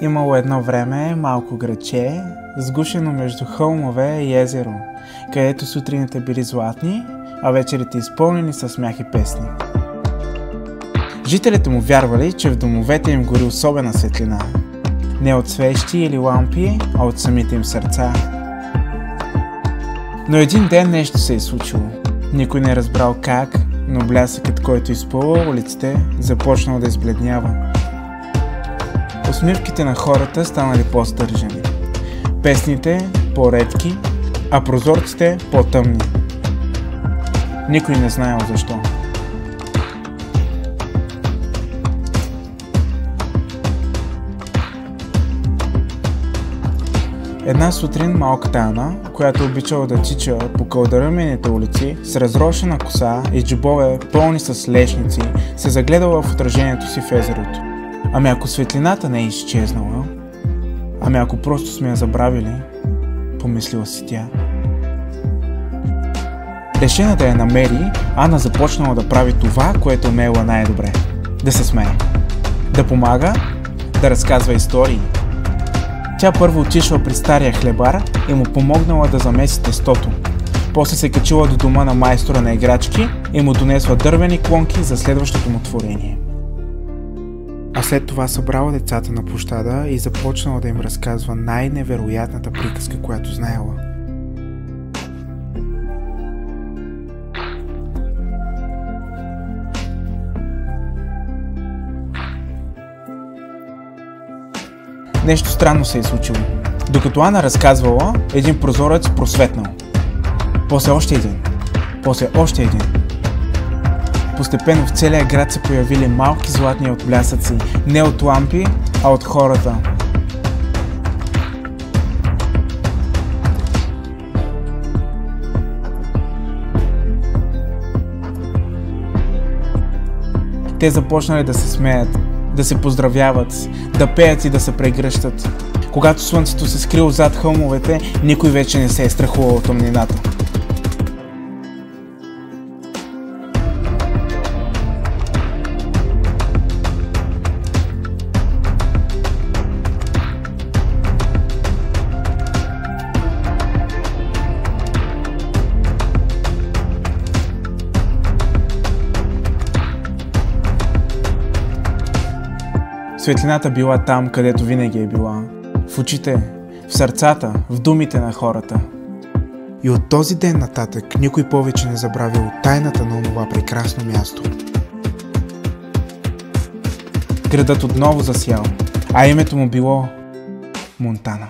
Имало едно време малко градче, сгушено между хълмове и езеро, където сутрините били златни, а вечерите изпълнени със смях и песни. Жителите му вярвали, че в домовете им гори особена светлина. Не от свещи или лампи, а от самите им сърца. Но един ден нещо се е случило. Никой не е разбрал как, но блясъкът, който изпълва улиците, започнал да избледнява. Усмивките на хората станали по-стържени. Песните по-редки, а прозорците по-тъмни. Никой не знаел защо. Една сутрин малката Ана, която обичала да тича по кълдърмените улици с разрошена коса и джобове пълни с лешници, се загледала в отражението си в езерото. Ами ако светлината не е изчезнала, ами ако просто сме я забравили, помислила си тя. Решена да я намери, Ана започнала да прави това, което умела най-добре. Да се смее. Да помага, да разказва истории. Тя първо отишла при стария хлебар и му помогнала да замеси тестото. После се качила до дома на майстора на играчки и му донесла дървени клонки за следващото му творение. А след това събрала децата на площада и започнала да им разказва най-невероятната приказка, която знаела. Нещо странно се е случило. Докато Ана разказвала, един прозорец просветнал. После още един. После още един. Постепенно в целия град се появили малки златни отблясъци, не от лампи, а от хората. Те започнали да се смеят, да се поздравяват, да пеят и да се прегръщат. Когато слънцето се скрило зад хълмовете, никой вече не се е страхувал от тъмнината. Светлината била там, където винаги е била. В очите, в сърцата, в думите на хората. И от този ден нататък никой повече не забравил тайната на онова прекрасно място. Градът отново засял, а името му било Монтана.